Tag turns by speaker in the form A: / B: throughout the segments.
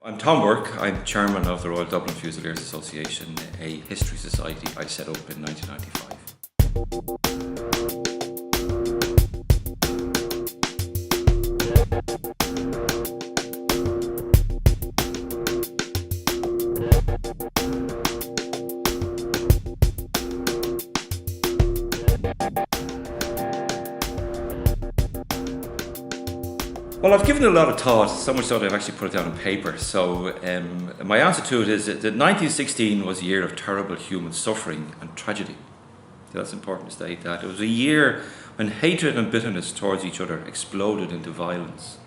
A: I'm Tom Burke. I'm chairman of the Royal Dublin Fusiliers Association, a history society I set up in 1995. Well, I've given it a lot of thought, so much so that I've actually put it down on paper. So my answer to it is that 1916 was a year of terrible human suffering and tragedy. So that's important to state that. It was a year when hatred and bitterness towards each other exploded into violence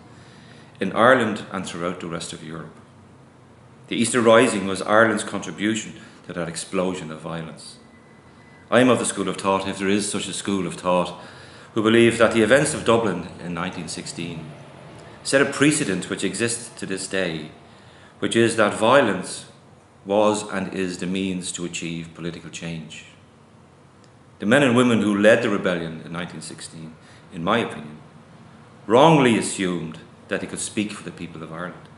A: in Ireland and throughout the rest of Europe. The Easter Rising was Ireland's contribution to that explosion of violence. I am of the school of thought, if there is such a school of thought, who believe that the events of Dublin in 1916 set a precedent which exists to this day, which is that violence was and is the means to achieve political change. The men and women who led the rebellion in 1916, in my opinion, wrongly assumed that they could speak for the people of Ireland.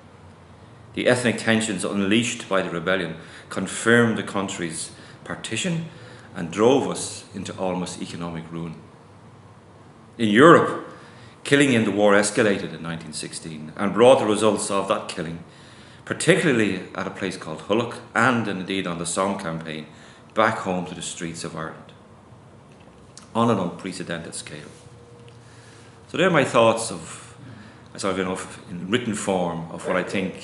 A: The ethnic tensions unleashed by the rebellion confirmed the country's partition and drove us into almost economic ruin. In Europe, killing in the war escalated in 1916 and brought the results of that killing, particularly at a place called Hulloch and indeed on the Somme campaign, back home to the streets of Ireland on an unprecedented scale. So there are my thoughts of, as I've been in written form, of what I think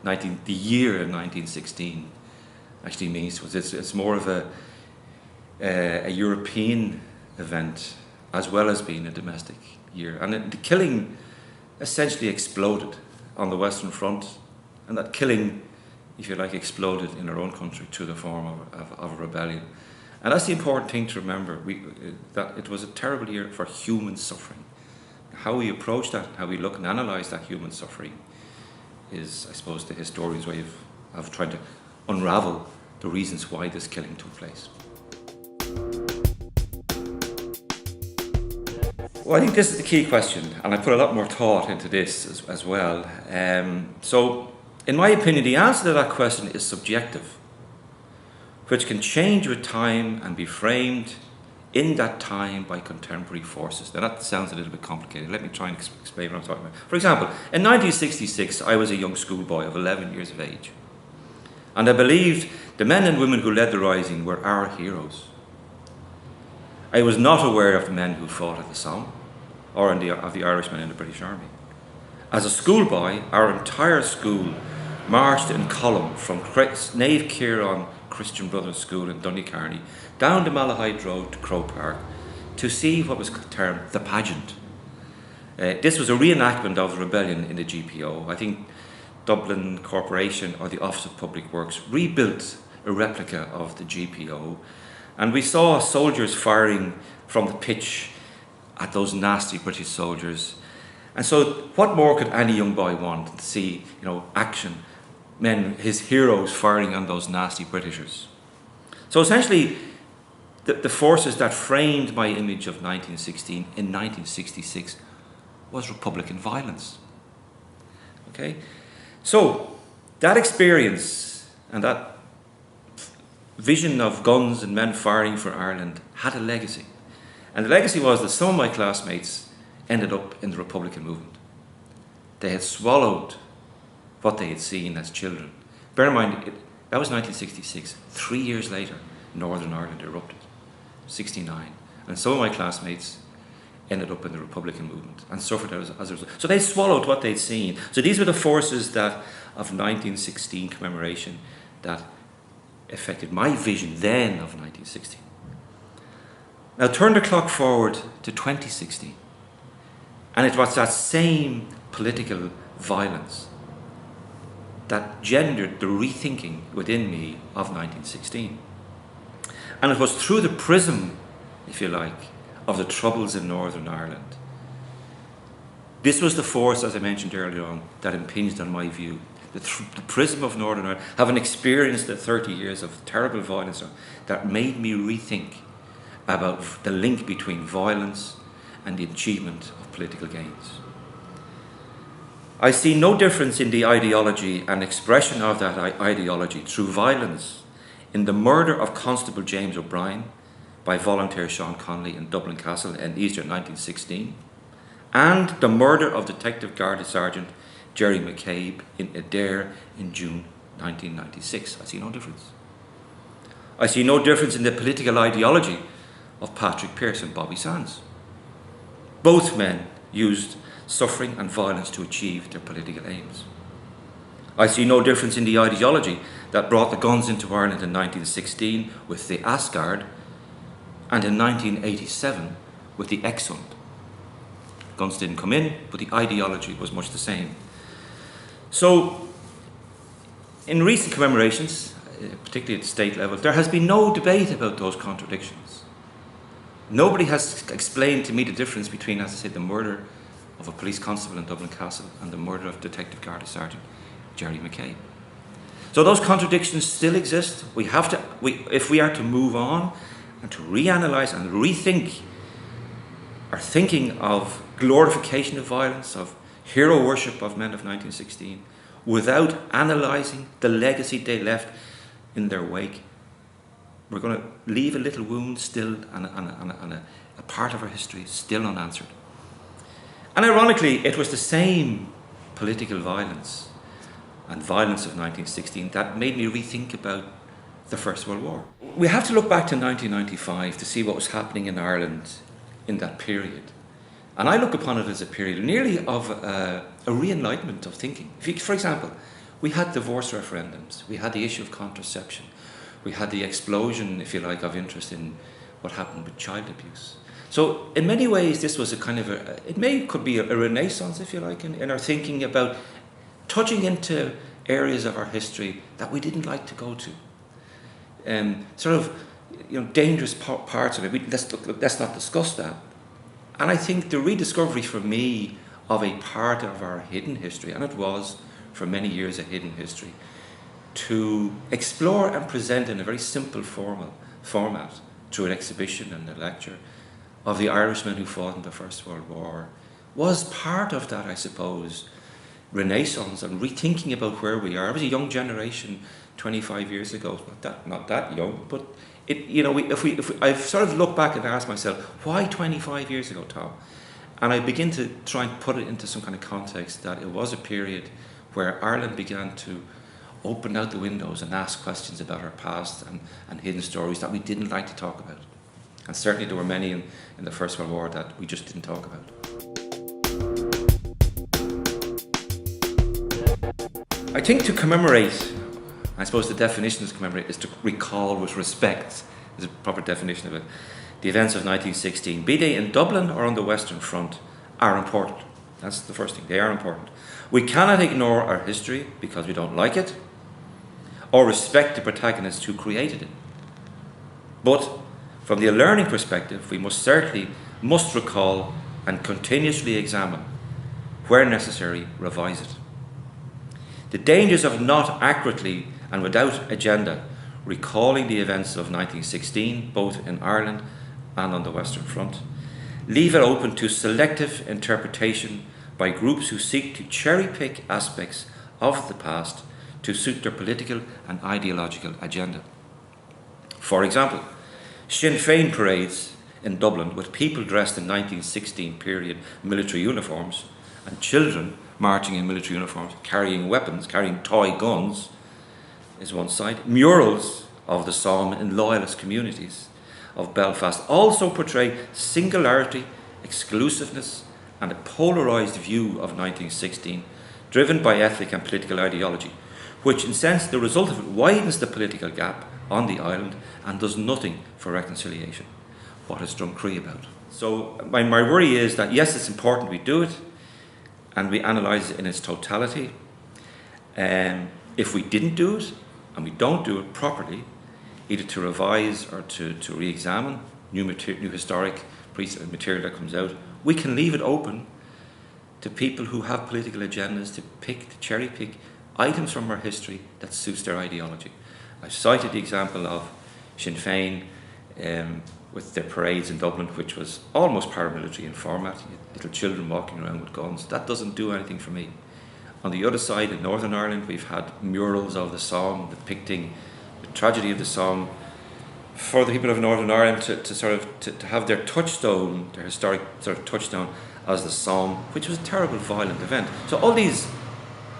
A: the year of 1916 actually means. It's more of a European event as well as being a domestic year. And the killing essentially exploded on the Western Front, and that killing, if you like, exploded in our own country through the form of a rebellion. And that's the important thing to remember, that it was a terrible year for human suffering. How we approach that, how we look and analyse that human suffering is, I suppose, the historian's way of trying to unravel the reasons why this killing took place. Well, I think this is the key question, and I put a lot more thought into this as well. So, in my opinion, the answer to that question is subjective, which can change with time and be framed in that time by contemporary forces. Now, that sounds a little bit complicated. Let me try and explain what I'm talking about. For example, in 1966, I was a young schoolboy of 11 years of age, and I believed the men and women who led the Rising were our heroes. I was not aware of the men who fought at the Somme or of the Irishmen in the British Army. As a schoolboy, our entire school marched in column from Nave Kieran Christian Brothers School in Donecarney down the Malahide Road to Croke Park to see what was termed the pageant. This was a reenactment of the rebellion in the GPO. I think Dublin Corporation or the Office of Public Works rebuilt a replica of the GPO. And we saw soldiers firing from the pitch at those nasty British soldiers. And so what more could any young boy want to see, action, men, his heroes firing on those nasty Britishers? So essentially, the forces that framed my image of 1916 in 1966 was Republican violence. Okay? So that experience and that vision of guns and men firing for Ireland had a legacy. And the legacy was that some of my classmates ended up in the Republican movement. They had swallowed what they had seen as children. Bear in mind, that was 1966. 3 years later, Northern Ireland erupted, 1969. And some of my classmates ended up in the Republican movement and suffered as a result. So they swallowed what they'd seen. So these were the forces of 1916 commemoration that affected my vision then of 1916. Now turn the clock forward to 2016, and it was that same political violence that gendered the rethinking within me of 1916. And it was through the prism, if you like, of the troubles in Northern Ireland. This was the force, as I mentioned earlier on, that impinged on my view. The prism of Northern Ireland, having experienced the 30 years of terrible violence, that made me rethink about the link between violence and the achievement of political gains. I see no difference in the ideology and expression of that ideology through violence in the murder of Constable James O'Brien by volunteer Sean Connolly in Dublin Castle in Easter 1916, and the murder of Detective Garda Sergeant Jerry McCabe in Adair in June 1996. I see no difference. I see no difference in the political ideology of Patrick Pearse and Bobby Sands. Both men used suffering and violence to achieve their political aims. I see no difference in the ideology that brought the guns into Ireland in 1916 with the Asgard and in 1987 with the Exund. Guns didn't come in, but the ideology was much the same. So, in recent commemorations, particularly at the state level, there has been no debate about those contradictions. Nobody has explained to me the difference between, as I said, the murder of a police constable in Dublin Castle and the murder of Detective Garda Sergeant Jerry McCabe. So those contradictions still exist. If we are to move on and to reanalyse and rethink our thinking of glorification of violence, of hero worship of men of 1916, without analysing the legacy they left in their wake, we're going to leave a little wound still and a part of our history still unanswered. And ironically, it was the same political violence and violence of 1916 that made me rethink about the First World War. We have to look back to 1995 to see what was happening in Ireland in that period. And I look upon it as a period nearly of a re-enlightenment of thinking. For example, we had divorce referendums, we had the issue of contraception, we had the explosion, if you like, of interest in what happened with child abuse. So in many ways this was a kind of could be a renaissance, if you like, in our thinking about touching into areas of our history that we didn't like to go to. Dangerous parts of it. Let's not discuss that. And I think the rediscovery for me of a part of our hidden history, and it was for many years a hidden history, to explore and present in a very simple format through an exhibition and a lecture of the Irishmen who fought in the First World War, was part of that, I suppose, renaissance and rethinking about where we are. I was a young generation 25 years ago, not that young, but I've sort of looked back and asked myself, why 25 years ago, Tom? And I begin to try and put it into some kind of context that it was a period where Ireland began to open out the windows and ask questions about our past and hidden stories that we didn't like to talk about. And certainly there were many in the First World War that we just didn't talk about. I think to commemorate, I suppose the definition of commemorate is to recall with respect, is a proper definition of it. The events of 1916, be they in Dublin or on the Western Front, are important. That's the first thing, they are important. We cannot ignore our history because we don't like it, or respect the protagonists who created it. But from the learning perspective, we must recall and continuously examine, where necessary, revise it. The dangers of not accurately and without agenda recalling the events of 1916, both in Ireland and on the Western Front, leave it open to selective interpretation by groups who seek to cherry-pick aspects of the past to suit their political and ideological agenda. For example, Sinn Féin parades in Dublin with people dressed in 1916 period military uniforms and children marching in military uniforms, carrying weapons, carrying toy guns, is one side. Murals of the Somme in loyalist communities of Belfast also portray singularity, exclusiveness, and a polarised view of 1916, driven by ethnic and political ideology, which, in a sense, the result of it widens the political gap on the island and does nothing for reconciliation. What is Drumcree about? So my worry is that, yes, it's important we do it, and we analyse it in its totality. If we didn't do it, and we don't do it properly, either to revise or to re-examine new historic material that comes out, we can leave it open to people who have political agendas to cherry-pick items from our history that suits their ideology. I've cited the example of Sinn Féin with their parades in Dublin, which was almost paramilitary in format, little children walking around with guns. That doesn't do anything for me. On the other side, in Northern Ireland, we've had murals of the Somme depicting the tragedy of the Somme. For the people of Northern Ireland to have their touchstone, their historic sort of touchstone, as the Somme, which was a terrible, violent event. So all these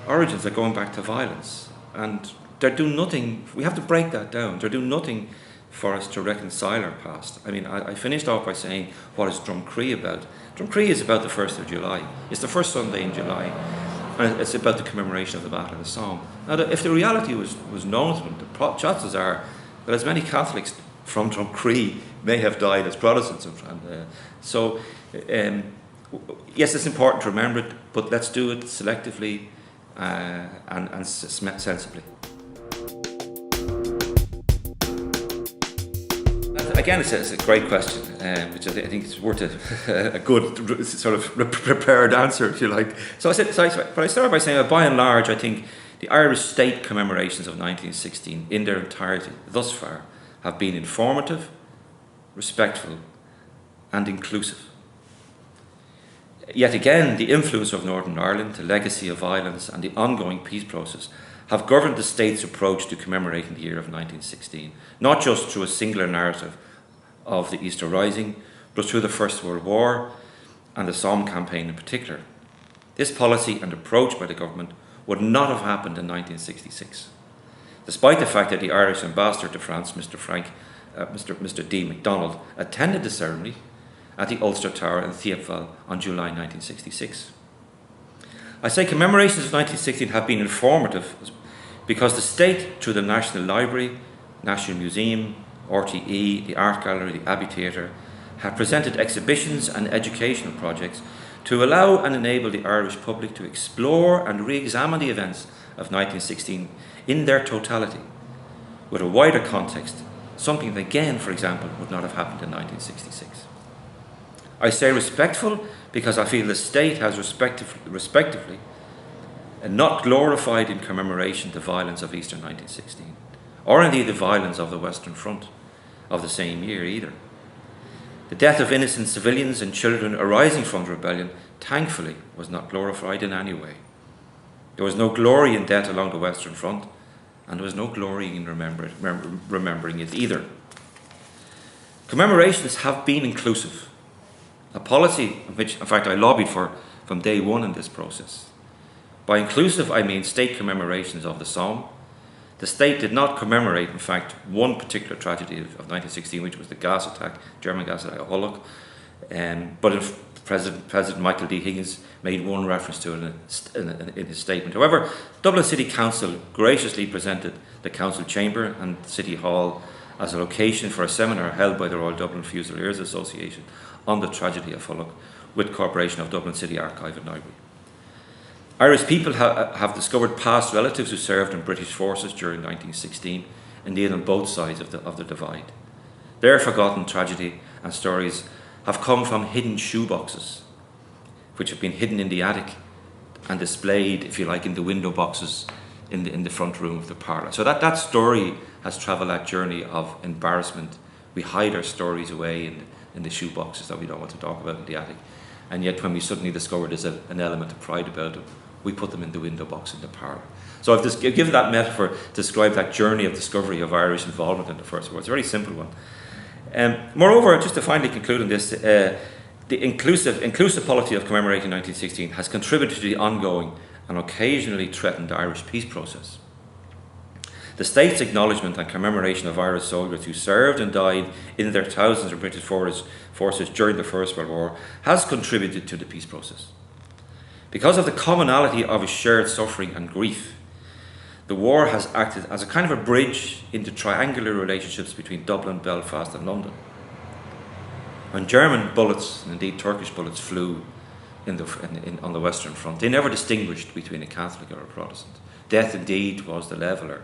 A: origins are going back to violence, and they're doing nothing. We have to break that down. They're doing nothing for us to reconcile our past. I mean, I finished off by saying, what is Drumcree about? Drumcree is about the 1st of July. It's the first Sunday in July, and it's about the commemoration of the Battle of the Somme. Now, if the reality was known to them, the chances are that as many Catholics from Drumcree may have died as Protestants. Yes, it's important to remember it, but let's do it selectively and sensibly. Again, it's a great question, which I think is worth a good sort of prepared answer, if you like. But I started by saying that by and large, I think the Irish state commemorations of 1916 in their entirety, thus far, have been informative, respectful, and inclusive. Yet again, the influence of Northern Ireland, the legacy of violence, and the ongoing peace process have governed the state's approach to commemorating the year of 1916, not just through a singular narrative of the Easter Rising, but through the First World War and the Somme campaign in particular. This policy and approach by the government would not have happened in 1966, despite the fact that the Irish ambassador to France, Mr. D. MacDonald, attended the ceremony at the Ulster Tower in Thiepval on July 1966. I say commemorations of 1916 have been informative because the state, through the National Library, National Museum, RTE, the Art Gallery, the Abbey Theatre, have presented exhibitions and educational projects to allow and enable the Irish public to explore and re-examine the events of 1916 in their totality, with a wider context, something that again, for example, would not have happened in 1966. I say respectful because I feel the state has respectively and not glorified in commemoration the violence of Easter 1916, or indeed the violence of the Western Front of the same year either. The death of innocent civilians and children arising from the rebellion, thankfully, was not glorified in any way. There was no glory in death along the Western Front, and there was no glory in remembering it either. Commemorations have been inclusive, a policy which, in fact, I lobbied for from day one in this process. By inclusive, I mean state commemorations of the Somme. The state did not commemorate, in fact, one particular tragedy of 1916, which was the gas attack, German gas attack at Hull, but President Michael D. Higgins made one reference to it in his statement. However, Dublin City Council graciously presented the Council Chamber and City Hall as a location for a seminar held by the Royal Dublin Fusiliers Association on the tragedy of Hull, with cooperation of Dublin City Archive and Library. Irish people have discovered past relatives who served in British forces during 1916, indeed on both sides of the divide. Their forgotten tragedy and stories have come from hidden shoeboxes, which have been hidden in the attic and displayed, if you like, in the window boxes in the front room of the parlour. So that story has travelled that journey of embarrassment. We hide our stories away in the shoeboxes that we don't want to talk about in the attic. And yet when we suddenly discover there's an element of pride about them, we put them in the window box in the parlour. So I've given that metaphor to describe that journey of discovery of Irish involvement in the First War. It's a very simple one. Moreover, just to finally conclude on this, the inclusive policy of commemorating 1916 has contributed to the ongoing and occasionally threatened Irish peace process. The state's acknowledgement and commemoration of Irish soldiers who served and died in their thousands of British forces during the First World War has contributed to the peace process. Because of the commonality of its shared suffering and grief, the war has acted as a kind of a bridge into triangular relationships between Dublin, Belfast and London. When German bullets, and indeed Turkish bullets, flew on the Western Front, they never distinguished between a Catholic or a Protestant. Death indeed was the leveller.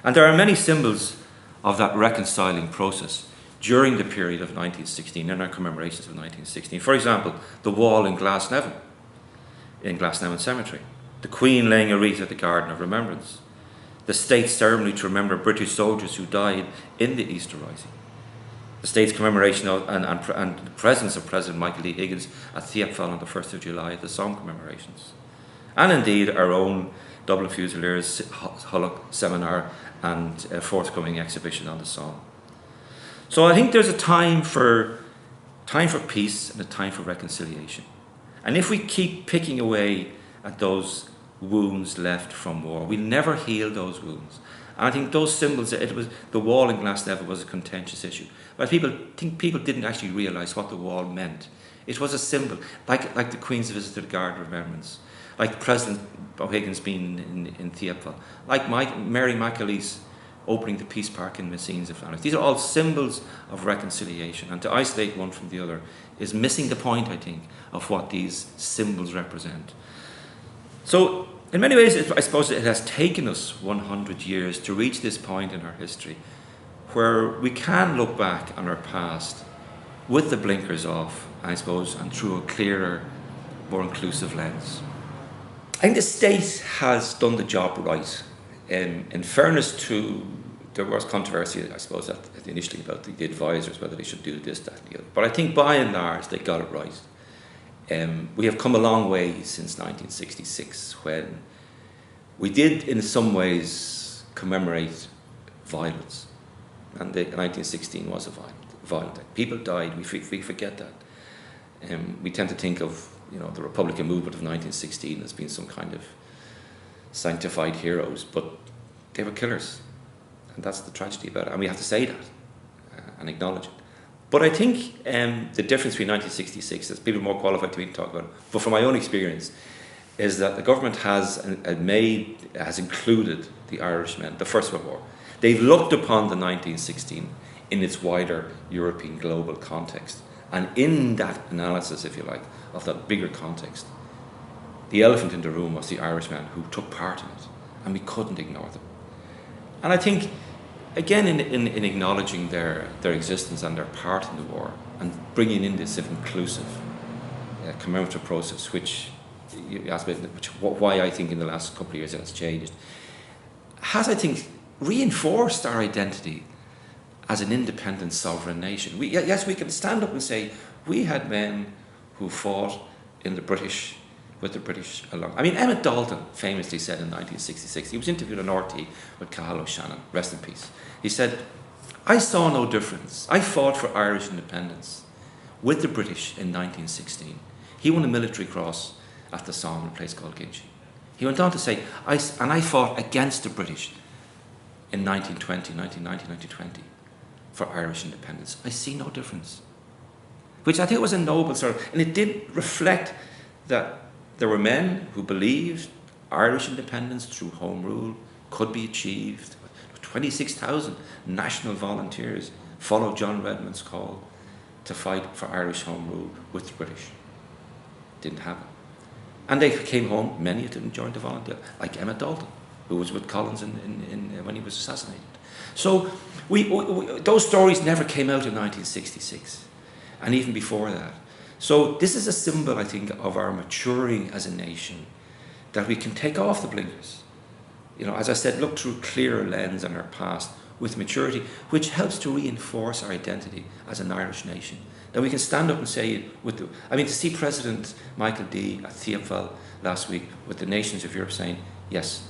A: And there are many symbols of that reconciling process during the period of 1916 in our commemorations of 1916. For example, the wall in Glasnevin Cemetery, the Queen laying a wreath at the Garden of Remembrance, the state ceremony to remember British soldiers who died in the Easter Rising, the state's commemoration of and the presence of President Michael D. Higgins at Thiepval on the 1st of July at the Somme commemorations, and indeed our own Dublin Fusiliers Hullock seminar and a forthcoming exhibition on the song. So I think there's a time for peace and a time for reconciliation. And if we keep picking away at those wounds left from war, we'll never heal those wounds. And I think those symbols, the wall in Glasnevin was a contentious issue. But people didn't actually realise what the wall meant. It was a symbol, like the Queen's visit to the Guard of Remembrance, like President O'Higgins being in Thiepval, like Mary McAleese opening the Peace Park in Messines of Flanders. These are all symbols of reconciliation, and to isolate one from the other is missing the point, I think, of what these symbols represent. So, in many ways, I suppose it has taken us 100 years to reach this point in our history where we can look back on our past with the blinkers off, I suppose, and through a clearer, more inclusive lens. I think the state has done the job right. In fairness to, there was controversy, I suppose, initially about the advisors, whether they should do this, that, and the other. But I think by and large, they got it right. We have come a long way since 1966, when we did, in some ways, commemorate violence. And 1916 was a violent day. People died, we forget that. We tend to think of the Republican movement of 1916 as being some kind of sanctified heroes, but they were killers. And that's the tragedy about it. And we have to say that and acknowledge it. But I think the difference between 1966, there's people more qualified to me to talk about it, but from my own experience, is that the government has included the Irishmen, the First World War. They've looked upon the 1916 in its wider European global context. And in that analysis, if you like, of that bigger context, the elephant in the room was the Irishmen who took part in it, and we couldn't ignore them. And I think, again, in acknowledging their existence and their part in the war, and bringing in this inclusive commemorative process, which you asked me, why I think in the last couple of years it has changed, has, I think, reinforced our identity as an independent sovereign nation. Yes, we can stand up and say we had men who fought in the British, with the British along. I mean, Emmett Dalton famously said in 1966, he was interviewed on RT with Cathal O'Shannon, rest in peace. He said, "I saw no difference. I fought for Irish independence with the British in 1916. He won a military cross at the Somme in a place called Ginchy. He went on to say, I fought against the British in 1920, 1919, 1920 for Irish independence. I see no difference." Which I think was a noble sort of, and it did reflect that there were men who believed Irish independence through Home Rule could be achieved. 26,000 national volunteers followed John Redmond's call to fight for Irish Home Rule with the British. Didn't happen. And they came home, many of them joined the volunteer, like Emmett Dalton, who was with Collins when he was assassinated. So those stories never came out in 1966, and even before that. So this is a symbol, I think, of our maturing as a nation, that we can take off the blinkers. As I said, look through a clearer lens on our past with maturity, which helps to reinforce our identity as an Irish nation. That we can stand up and say, to see President Michael D. at Thiepval last week with the nations of Europe saying, yes,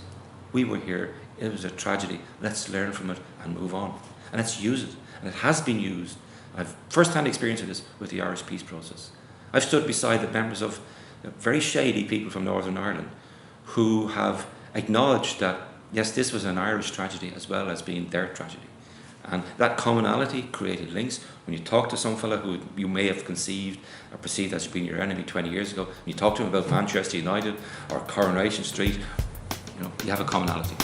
A: we were here, it was a tragedy, let's learn from it and move on. And let's use it. And it has been used. I've first-hand experience of this with the Irish peace process. I've stood beside the members of very shady people from Northern Ireland who have acknowledged that, yes, this was an Irish tragedy as well as being their tragedy. And that commonality created links. When you talk to some fellow who you may have conceived or perceived as being your enemy 20 years ago, and you talk to him about Manchester United or Coronation Street, you have a commonality.